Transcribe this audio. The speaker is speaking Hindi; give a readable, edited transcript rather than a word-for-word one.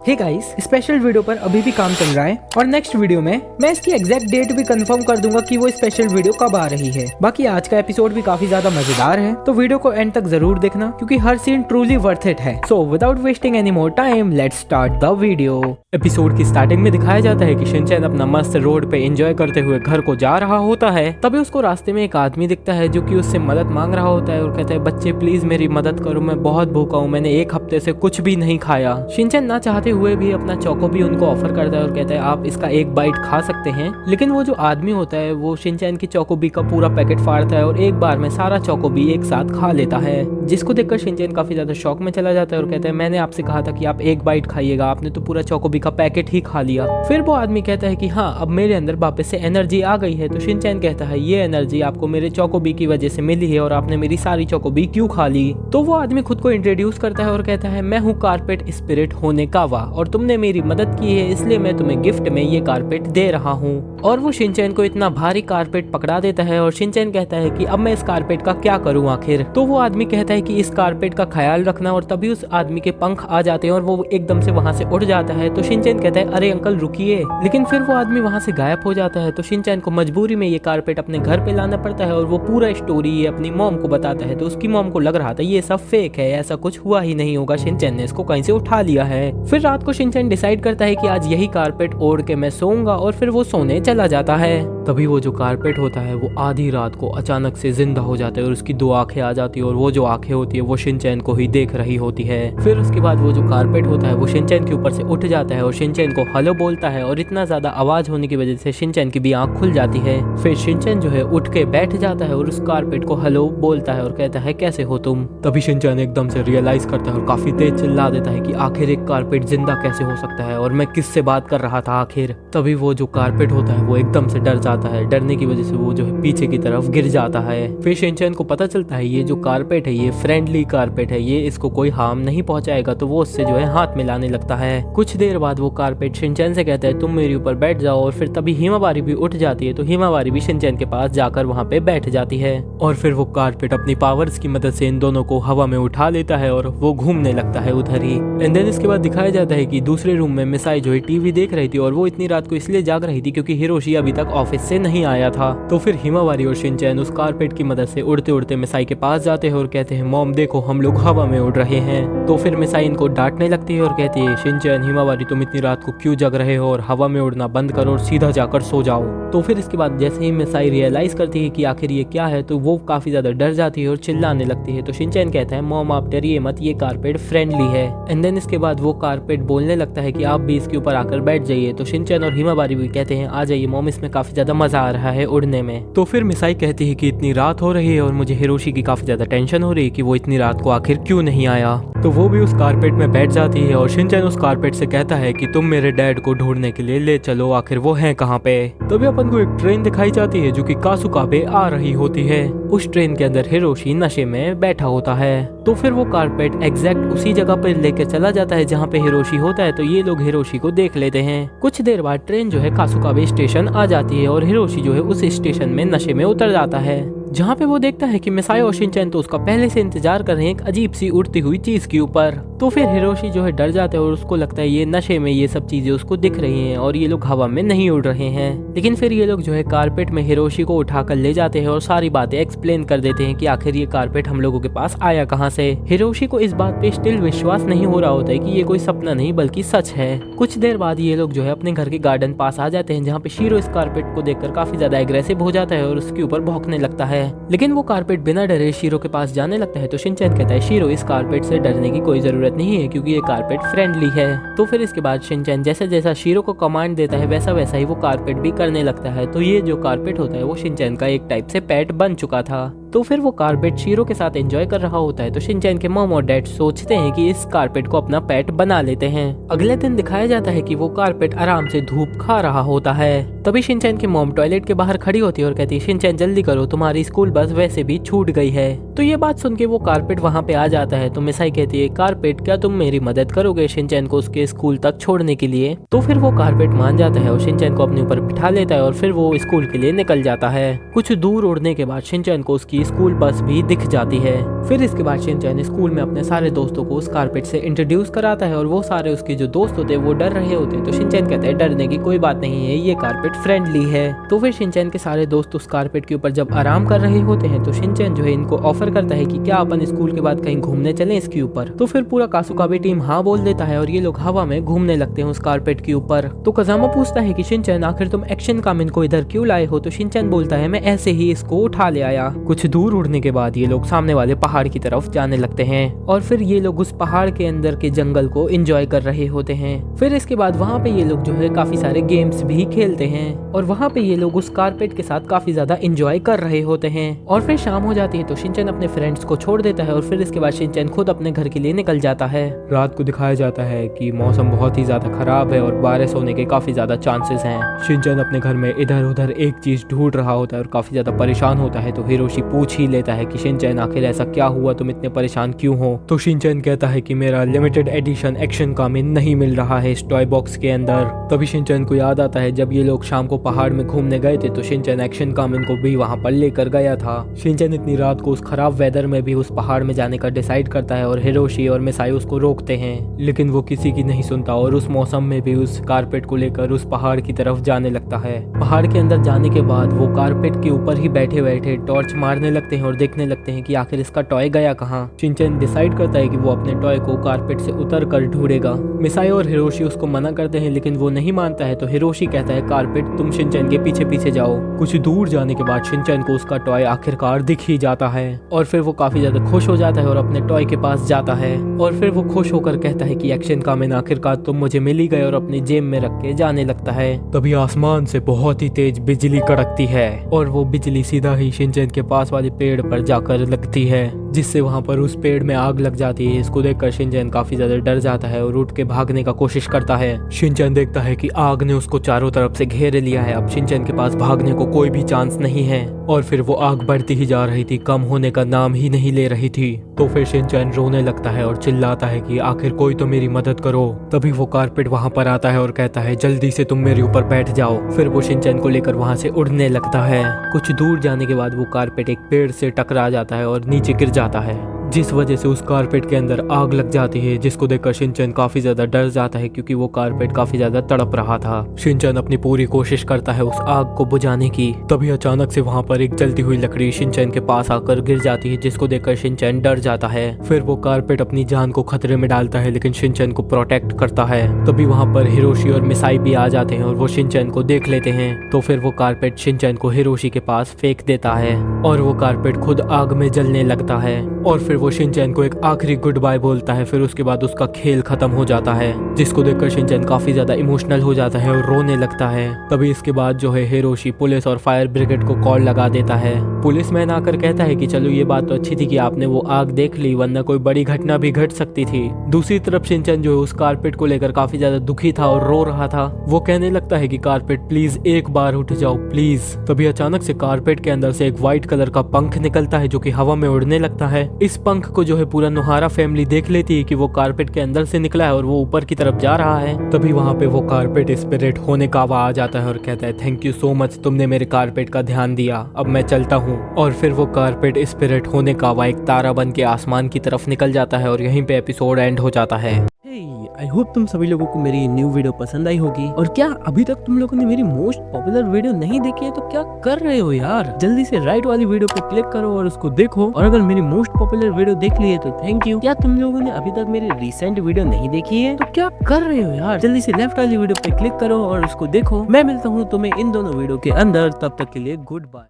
हे गाइस, स्पेशल वीडियो पर अभी भी काम चल रहा है और नेक्स्ट वीडियो में मैं इसकी एग्जैक्ट डेट भी कंफर्म कर दूंगा कि वो स्पेशल वीडियो कब आ रही है। बाकी आज का एपिसोड भी काफी ज्यादा मजेदार है, तो वीडियो को एंड तक जरूर देखना क्योंकि हर सीन ट्रूली वर्थ इट है। So without wasting any more time, let's start the video. Episode की स्टार्टिंग में दिखाया जाता है कि शिनचैन अपना मस्त रोड पे एंजॉय करते हुए घर को जा रहा होता है। तभी उसको रास्ते में एक आदमी दिखता है जो कि उससे मदद मांग रहा होता है और कहता है, बच्चे प्लीज मेरी मदद करो, मैं बहुत भूखा हूँ, मैंने एक हफ्ते से कुछ भी नहीं खाया। शिनचैन ना चाहते हुए भी अपना चौको भी उनको ऑफर करता है और कहता है आप इसका एक बाइट खा सकते हैं। लेकिन वो जो आदमी होता है वो शिनचैन की चौकोबी का पूरा पैकेट फाड़ता है और एक बार में सारा चौकोबी एक साथ खा लेता है, जिसको देखकर शिनचैन काफी ज्यादा शॉक में चला जाता है और कहता है मैंने आपसे कहा था कि आप एक बाइट खाइएगा, आपने तो पूरा चौकोबी का पैकेट ही खा लिया। फिर वो आदमी कहता है कि हाँ, अब मेरे अंदर वापस से एनर्जी आ गई है। तो शिनचैन कहता है ये एनर्जी आपको मेरे चौकोबी की वजह से मिली है और आपने मेरी सारी चौकोबी क्यों खा ली। तो वो आदमी खुद को इंट्रोड्यूस करता है और कहता है मैं हूँ कारपेट स्पिरिट होनेकावा और तुमने मेरी मदद की है, इसलिए मैं तुम्हें गिफ्ट में ये कारपेट दे रहा हूँ। और वो शिनचैन को इतना भारी कारपेट पकड़ा देता है और शिनचैन कहता है कि अब मैं इस कारपेट का क्या करूँ आखिर। तो वो आदमी कहता है कि इस कारपेट का ख्याल रखना, और तभी उस आदमी के पंख आ जाते हैं और वो एकदम से वहाँ से उड़ जाता है। तो शिनचैन कहता है अरे अंकल रुकिए, लेकिन फिर वो आदमी वहाँ से गायब हो जाता है। तो शिनचैन को मजबूरी में ये कारपेट अपने घर पे लाना पड़ता है और वो पूरा स्टोरी ये अपनी मॉम को बताता है। तो उसकी मॉम को लग रहा था ये सब फेक है, ऐसा कुछ हुआ ही नहीं होगा, शिनचैन ने इसको कहीं से उठा लिया है। फिर रात को शिनचैन डिसाइड करता है कि आज यही कारपेट ओढ़ के मैं सोऊंगा और फिर वो सोने चला जाता है। तभी वो जो कारपेट होता है वो आधी रात को अचानक से जिंदा हो जाता है और उसकी दो आंखें आ जाती है और वो जो आंखें होती है वो शिनचैन को ही देख रही होती है। फिर उसके बाद वो जो कारपेट होता है वो शिनचैन के ऊपर से उठ जाता है और शिनचैन को हेलो बोलता है और इतना ज्यादा आवाज होने की वजह से शिनचैन की भी आंख खुल जाती है। फिर शिनचैन जो है उठ के बैठ जाता है और उस कारपेट को हेलो बोलता है और कहता है कैसे हो तुम। तभी शिनचैन एकदम से रियलाइज करता है और काफी तेज चिल्ला देता है कि आखिर एक कारपेट जिंदा कैसे हो सकता है और मैं किससे बात कर रहा था आखिर। तभी वो जो कारपेट होता है वो एकदम से डर जाता है, डरने की वजह से वो जो है पीछे की तरफ गिर जाता है। फिर शिनचैन को पता चलता है ये जो कारपेट है ये फ्रेंडली कारपेट है, ये इसको कोई हार्म नहीं पहुंचाएगा। तो वो उससे जो है हाथ मिलाने लगता है। कुछ देर बाद वो कारपेट शिनचैन से कहता है तुम मेरे ऊपर बैठ जाओ, और फिर तभी हिमावारी भी उठ जाती है। तो हिमावारी भी शिनचैन के पास जाकर वहाँ पे बैठ जाती है और फिर वो कारपेट अपनी पावर्स की मदद से इन दोनों को हवा में उठा लेता है और वो घूमने लगता है उधर ही। एंड देन इसके बाद दिखाया जाता है कि दूसरे रूम में मिसाई जो है टीवी देख रही थी और वो इतनी रात को इसलिए जाग रही थी क्योंकि हिरोशी अभी तक ऑफिस से नहीं आया था। तो फिर हिमावारी और शिनचैन उस कारपेट की मदद से उड़ते उड़ते मिसाई के पास जाते हैं और कहते हैं मॉम देखो हम लोग हवा में उड़ रहे हैं। तो फिर मिसाई इनको डांटने लगती है और कहती है शिनचैन हिमावारी तुम इतनी रात को क्यों जग रहे हो और हवा में उड़ना बंद करो और सीधा जाकर सो जाओ। तो फिर इसके बाद जैसे ही मिसाई रियलाइज करती है कि आखिर ये क्या है तो वो काफी ज्यादा डर जाती है और चिल्लाने लगती है। तो शिनचैन कहता है मॉम आप डरिए मत, ये कारपेट फ्रेंडली है। एंड देन इसके बाद वो कारपेट बोलने लगता है कि आप भी इसके ऊपर आकर बैठ जाइए। तो शिनचैन और हिमावारी भी कहते हैं आ जाइए मॉम, इसमें काफी ज्यादा मजा आ रहा है उड़ने में। तो फिर मिसाई कहती है कि इतनी रात हो रही है और मुझे हिरोशी की काफी ज्यादा टेंशन हो रही है कि वो इतनी रात को आखिर क्यों नहीं आया। तो वो भी उस कारपेट में बैठ जाती है और शिनचैन उस कारपेट से कहता है कि तुम मेरे डैड को ढूंढने के लिए ले चलो, आखिर वो हैं कहाँ पे। तभी अपन को एक ट्रेन दिखाई जाती है जो कि कासुकाबे आ रही होती है। उस ट्रेन के अंदर हिरोशी नशे में बैठा होता है। तो फिर वो कारपेट एग्जैक्ट उसी जगह पर लेकर चला जाता है जहाँ पे हिरोशी होता है। तो ये लोग हिरोशी को देख लेते हैं। कुछ देर बाद ट्रेन जो है कासुकाबे स्टेशन आ जाती है और हिरोशी जो है उस स्टेशन में नशे में उतर जाता है, जहाँ पे वो देखता है कि मिसाई और शिनचैन तो उसका पहले से इंतजार कर रहे हैं एक अजीब सी उड़ती हुई चीज के ऊपर। तो फिर हिरोशी जो है डर जाता है और उसको लगता है ये नशे में ये सब चीजें उसको दिख रही हैं और ये लोग हवा में नहीं उड़ रहे हैं। लेकिन फिर ये लोग जो है कारपेट में हिरोशी को उठाकर ले जाते हैं और सारी बातें एक्सप्लेन कर देते हैं कि आखिर ये कारपेट हम लोगों के पास आया कहाँ से। हिरोशी को इस बात पे स्टिल विश्वास नहीं हो रहा होता है कि ये कोई सपना नहीं बल्कि सच है। कुछ देर बाद ये लोग जो है अपने घर के गार्डन पास आ जाते हैं जहाँ पे शीरो इस कारपेट को देखकर काफी ज्यादा एग्रेसिव हो जाता है और उसके ऊपर भौंकने लगता है। लेकिन वो कारपेट बिना डरे शीरो के पास जाने लगता है। तो शिनचैन कहता है शीरो इस कारपेट से डरने की कोई जरूरत नहीं है क्योंकि ये कारपेट फ्रेंडली है। तो फिर इसके बाद शिनचैन जैसा जैसा शीरो को कमांड देता है वैसा वैसा ही वो कारपेट भी करने लगता है। तो ये जो कारपेट होता है वो शिनचैन का एक टाइप से पेट बन चुका था। तो फिर वो कारपेट शीरो के साथ एंजॉय कर रहा होता है। तो शिनचैन के मॉम और डैड सोचते हैं कि इस कारपेट को अपना पेट बना लेते हैं। अगले दिन दिखाया जाता है कि वो कारपेट आराम से धूप खा रहा होता है। तभी शिनचैन की मॉम टॉयलेट के बाहर खड़ी होती है और कहती है शिनचैन जल्दी करो, तुम्हारी स्कूल बस वैसे भी छूट गई है। तो ये बात सुन के वो कारपेट वहाँ पे आ जाता है। तो मिसाई कहती है कारपेट क्या तुम मेरी मदद करोगे शिनचैन को उसके स्कूल तक छोड़ने के लिए। तो फिर वो कारपेट मान जाता है और शिनचैन को अपने ऊपर बिठा लेता है और फिर वो स्कूल के लिए निकल जाता है। कुछ दूर उड़ने के बाद शिनचैन को उसकी की स्कूल बस भी दिख जाती है। फिर इसके बाद शिनचैन स्कूल में अपने सारे दोस्तों को उस कारपेट से इंट्रोड्यूस कराता है और वो सारे उसके जो दोस्त होते हैं वो डर रहे होते हैं। तो शिनचैन कहता है डरने की कोई बात नहीं है, ये कारपेट फ्रेंडली है। तो फिर शिनचैन के सारे दोस्त उस कारपेट के ऊपर जब आराम कर रहे होते हैं तो शिनचैन जो है इनको ऑफर करता है कि क्या अपन स्कूल के बाद कहीं घूमने चलें इसके ऊपर। तो फिर पूरा कासुकाबे टीम हाँ बोल देता है और ये लोग हवा में घूमने लगते हैं उस कारपेट के ऊपर। तो कजामा पूछता है कि शिनचैन आखिर तुम एक्शन कामिन को इधर क्यों लाए हो। तो शिनचैन बोलता है मैं ऐसे ही इसको उठा ले आया। कुछ दूर उड़ने के बाद ये लोग सामने वाले पहाड़ की तरफ जाने लगते हैं और फिर ये लोग उस पहाड़ के अंदर के जंगल को एंजॉय कर रहे होते हैं। फिर इसके बाद वहाँ पे ये लोग जो है काफी सारे गेम्स भी खेलते हैं और वहाँ पे ये लोग उस कारपेट के साथ काफी ज्यादा एंजॉय कर रहे होते हैं। और फिर शाम हो जाती है तो शिनचैन अपने फ्रेंड्स को छोड़ देता है और फिर इसके बाद शिनचैन खुद अपने घर के लिए निकल जाता है। रात को दिखाया जाता है कि मौसम बहुत ही ज्यादा खराब है और बारिश होने के काफी ज्यादा चांसेस हैं। शिनचैन अपने घर में इधर उधर एक चीज ढूंढ रहा होता है और काफी ज्यादा परेशान होता है। तो हिरोशी पूछ ही लेता है कि शिनचैन आखिर ऐसा क्या हुआ, तुम इतने परेशान क्यों हो। तो शिनचैन कहता है कि मेरा लिमिटेड एडिशन एक्शन कामिन नहीं मिल रहा है इस टॉय बॉक्स के अंदर। तभी शिनचैन को याद आता है जब ये लोग शाम को पहाड़ में घूमने गए थे तो शिनचैन एक्शन कामिन को भी वहां पर लेकर गया था। शिनचैन इतनी रात को उस खराब वेदर में भी उस पहाड़ में जाने का डिसाइड करता है और हिरोशी और मिसाई उसको रोकते हैं, लेकिन वो किसी की नहीं सुनता और उस मौसम में भी उस कारपेट को लेकर उस पहाड़ की तरफ जाने लगता है। पहाड़ के अंदर जाने के बाद वो कारपेट के ऊपर ही बैठे बैठे टॉर्च मारने लगते हैं और देखने लगते हैं कि आखिर इसका टॉय गया कहाँ। शिनचैन डिसाइड करता है कि वो अपने टॉय को कारपेट से उतर कर ढूंढेगा। मिसाई और हिरोशी उसको मना करते हैं लेकिन वो नहीं मानता है। तो हिरोशी कहता है कारपेट तुम शिनचैन के पीछे पीछे जाओ। कुछ दूर जाने के बाद शिनचैन को उसका टॉय आखिरकार दिख ही जाता है और फिर वो काफी ज्यादा खुश हो जाता है और अपने टॉय के पास जाता है और फिर वो खुश होकर कहता है कि एक्शन कामिन आखिरकार तुम मुझे मिल ही गए और अपनी जेब में रख के जाने लगता है। तभी आसमान से बहुत ही तेज बिजली कड़कती है और वो बिजली सीधा ही शिनचैन के पास वाले पेड़ पर जाकर लगती है जिससे वहां पर उस पेड़ में आग लग जाती है। इसको देखकर शिनचैन काफी ज्यादा डर जाता है और उठ के भागने का कोशिश करता है। शिनचैन देखता है कि आग ने उसको चारों तरफ से घेर लिया है। अब शिनचैन के पास भागने को कोई भी चांस नहीं है और फिर वो आग बढ़ती ही जा रही थी, कम होने का नाम ही नहीं ले रही थी। तो फिर शिनचैन रोने लगता है और चिल्लाता है कि आखिर कोई तो मेरी मदद करो। तभी वो कारपेट वहां पर आता है और कहता है जल्दी से तुम मेरे ऊपर बैठ जाओ। फिर वो शिनचैन को लेकर वहां से उड़ने लगता है। कुछ दूर जाने के बाद वो कारपेट एक पेड़ से टकरा जाता है और नीचे गिर जाता है, जिस वजह से उस कारपेट के अंदर आग लग जाती है, जिसको देखकर शिनचैन काफी ज्यादा डर जाता है क्योंकि वो कारपेट काफी ज्यादा तड़प रहा था। शिनचैन अपनी पूरी कोशिश करता है उस आग को बुझाने की। तभी अचानक से वहां पर एक जलती हुई लकड़ी शिनचैन के पास आकर गिर जाती है, जिसको देखकर शिनचैन डर जाता है। फिर वो कारपेट अपनी जान को खतरे में डालता है लेकिन शिनचैन को प्रोटेक्ट करता है। तभी वहां पर हिरोशी और मिसाई भी आ जाते हैं और वो शिनचैन को देख लेते हैं। तो फिर वो कारपेट शिनचैन को हिरोशी के पास फेंक देता है और वो कारपेट खुद आग में जलने लगता है और फिर वो शिनचैन को एक आखिरी गुड बाय बोलता है। फिर उसके बाद उसका खेल खत्म हो जाता है, जिसको देखकर शिनचैन काफी ज्यादा इमोशनल हो जाता है और रोने लगता है। तभी इसके बाद जो है हिरोशी पुलिस और फायर ब्रिगेड को कॉल लगा देता है। पुलिसमैन आकर कहता है कि चलो ये बात तो अच्छी थी कि आपने वो आग देख ली, वरना कोई बड़ी घटना भी घट सकती थी। दूसरी तरफ शिनचैन जो है उस कारपेट को लेकर काफी ज्यादा दुखी था और रो रहा था। वो कहने लगता है कि कारपेट प्लीज एक बार उठ जाओ प्लीज। तभी अचानक से कारपेट के अंदर से एक व्हाइट कलर का पंख निकलता है जो कि हवा में उड़ने लगता है। इस पंख को जो है पूरा नोहारा फैमिली देख लेती है कि वो कारपेट के अंदर से निकला है और वो ऊपर की तरफ जा रहा है। तभी वहाँ पे वो कारपेट स्पिरिट होने का आ जाता है और कहता है थैंक यू सो मच, तुमने मेरे कारपेट का ध्यान दिया, अब मैं चलता हूँ। और फिर वो कारपेट स्पिरिट होने का एक तारा बन के आसमान की तरफ निकल जाता है और यहीं पे एपिसोड एंड हो जाता है। आई होप तुम सभी लोगों को मेरी न्यू वीडियो पसंद आई होगी। और क्या अभी तक तुम लोगों ने मेरी मोस्ट पॉपुलर वीडियो नहीं देखी है तो क्या कर रहे हो यार, जल्दी से राइट वाली वीडियो पे क्लिक करो और उसको देखो। और अगर मेरी मोस्ट पॉपुलर वीडियो देख ली है तो थैंक यू। क्या तुम लोगों ने अभी तक मेरी रिसेंट वीडियो नहीं देखी है तो क्या कर रहे हो यार, जल्दी से लेफ्ट वाली वीडियो पे क्लिक करो और उसको देखो। मैं मिलता हूँ तुम्हें इन दोनों वीडियो के अंदर, तब तक के लिए गुड बाय।